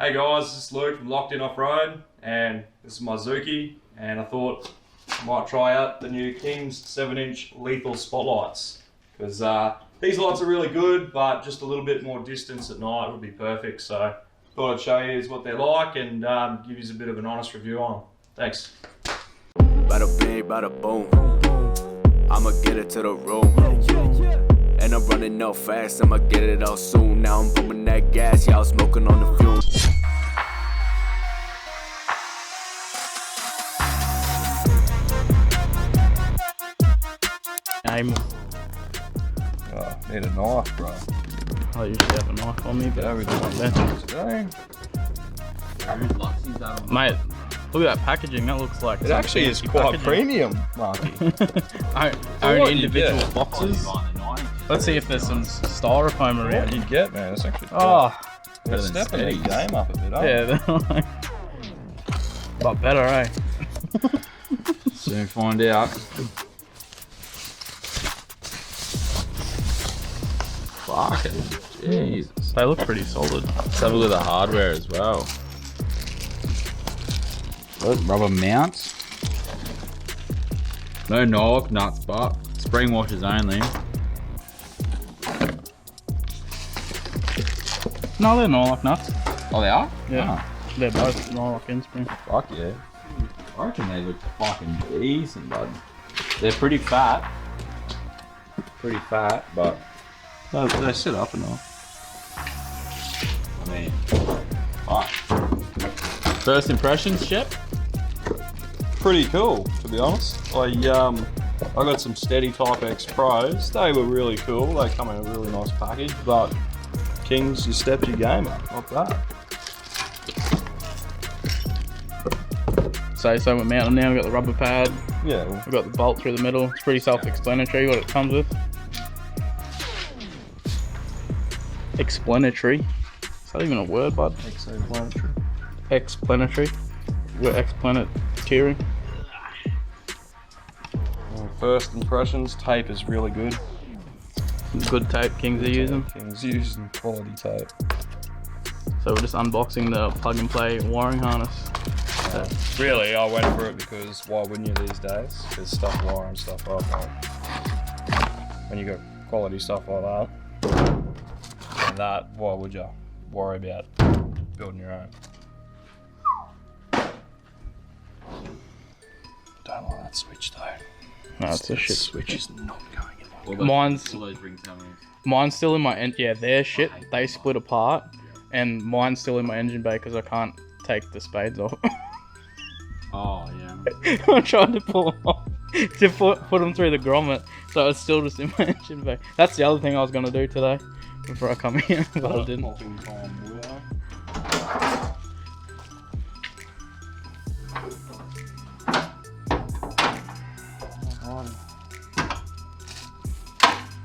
Hey guys, this is Luke from Locked In Off-Road, and this is my Zookie, and I thought I might try out the new King's 7-inch lethal spotlights, because these lights are really good, but just a little bit more distance at night would be perfect. So thought I'd show you what they're like and give you a bit of an honest review on them. Thanks. Bada bing, bada boom. I'ma get it to the room. And I'm running out fast, I'ma get it out soon. Now I'm booming that gas, y'all smoking on the fumes. Aim. Oh, need a knife, bro. I usually have a knife on me, but Yeah, we did today. Mate, look at that packaging. That looks like It actually is quite premium, Marky. Own individual boxes. Let's see if there's some styrofoam What around. did you get, man? It's actually It's stepping the game up a bit, yeah, they're like, but better, eh? Soon find out. Fuck it. Jesus. They look pretty solid. Let's have a look at the hardware as well. What, rubber mounts? No knock nuts, but spring washers only. No, they're Norlock nuts. Oh, they are? Yeah. They're both Norlock and spring. Oh, fuck yeah. I reckon they look fucking decent, bud. They're pretty fat. Pretty fat, but They sit up enough. I mean, fuck. First impressions, Shep? Pretty cool, to be honest. I got some Steady Type X Pros. They were really cool. They come in a really nice package, but Kings, you stepped your game up. Not bad. So we're mounting now. We've got the rubber pad. Yeah. Well, We've got the bolt through the middle. It's pretty self-explanatory what it comes with. Explanatory. Is that even a word, bud? explanatory. Explanatory. We're explanatory. First impressions, tape is really good. Good tape Kings are using. Kings using quality tape. So we're just unboxing the plug and play wiring harness. Really, I went for it because why wouldn't you these days? There's stuff wiring stuff up. Like, when you got quality stuff like that, and that, why would you worry about building your own? Don't like that switch though. No, it's a That shit. switch is not going in. Mine's still in my yeah, their shit. They split apart, and mine's still in my engine bay because I can't take the spades off. Oh, yeah. I'm trying to pull them off to put them through the grommet, so it's still just in my engine bay. That's the other thing I was gonna do today before I come here, but I didn't.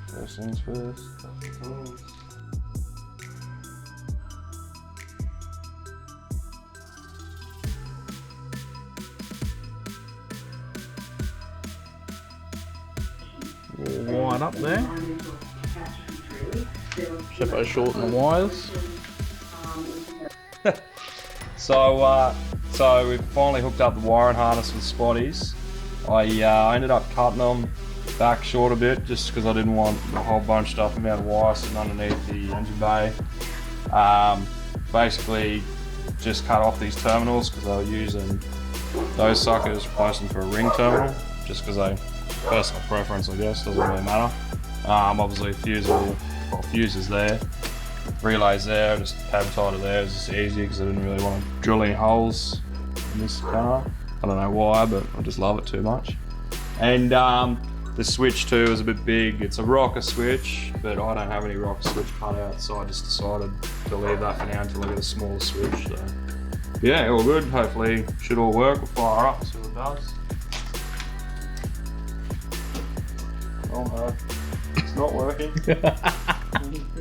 First things first. Wide up there. Sheppo shorten the wires. So we finally hooked up the wiring harness with spotties. I ended up cutting them back short a bit just because I didn't want a whole bunch of stuff amount of wire sitting underneath the engine bay. Basically just cut off these terminals because I was using those suckers, replaced them for a ring terminal just because personal preference, I guess, doesn't really matter. Obviously fuses there, relays there, just tab tighter there. It's just easy because I didn't really want to drill any holes in this car. I don't know why, but I just love it too much. And the switch too is a bit big. It's a rocker switch, but I don't have any rocker switch cutouts, so I just decided to leave that for now until I get a smaller switch. So yeah, all good. Hopefully should all work. We'll fire up, see what it does. Oh no, it's not working.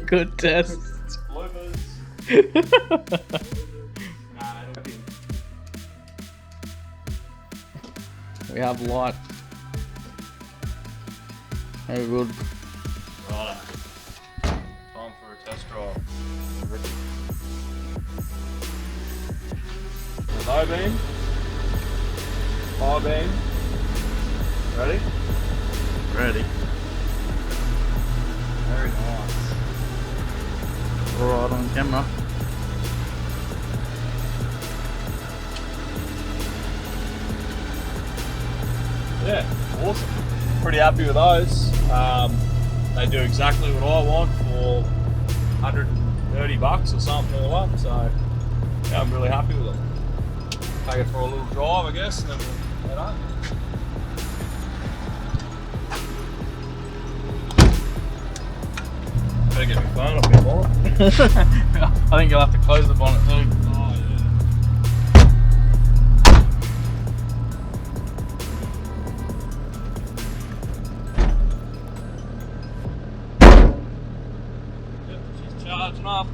Good test. It's bloopers. We have light. Very good. Right. Time for a test drive. low beam, high beam. Ready? Ready. Very nice. Right on camera. Yeah, awesome. Pretty happy with those. They do exactly what I want for $130 or something all up. So yeah, I'm really happy with them. Take it for a little drive, I guess, and then we'll head home. Better get my phone off my wallet. I think you'll have to close the bonnet too. Oh yeah. Yep, she's charging up.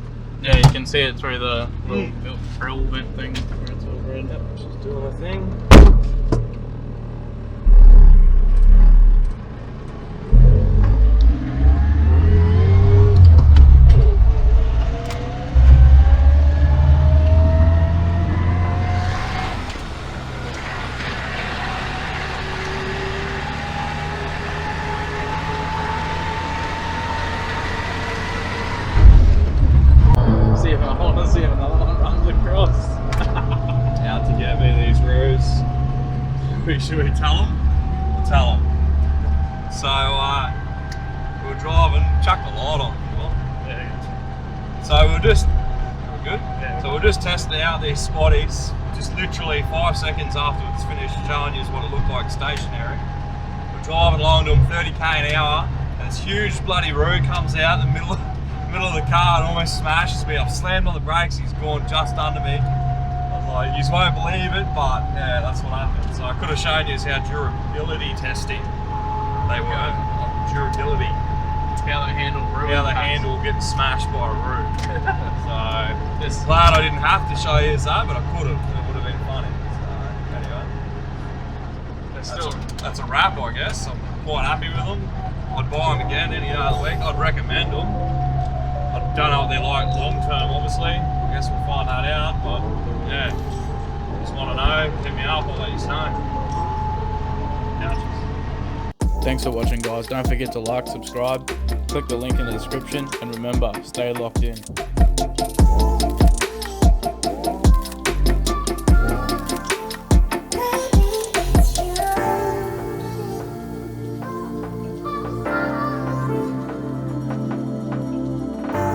Yeah, you can see it through the little grill vent thing where it's all red. Yep, she's doing her thing. I want to see if another one runs across. Out to get me these roos. Should we tell them? We'll tell them. So, we were driving, chuck the light on. Yeah. So we're good? Yeah. So we're just testing out these spotties, just literally 5 seconds after it's finished showing you what it looked like stationary. We're driving along to them 30k an hour, and this huge bloody roo comes out in the middle of the car and almost smashes me. I've slammed on the brakes, he's gone just under me. I was like, you won't believe it, but yeah, that's what happened. So I could have shown you how durability testing they were. Durability. How they handle room. How they handle getting smashed by a roo. So just glad I didn't have to show you that, but I could have. It would have been funny. So anyway, that's a wrap, I guess. I'm quite happy with them. I'd buy them again any day of the week. I'd recommend them. I don't know what they're like long term, obviously. I guess we'll find that out. But yeah, just want to know. Hit me up. I'll let you know. Couches. Thanks for watching, guys. Don't forget to like, subscribe, click the link in the description, and remember, stay locked in.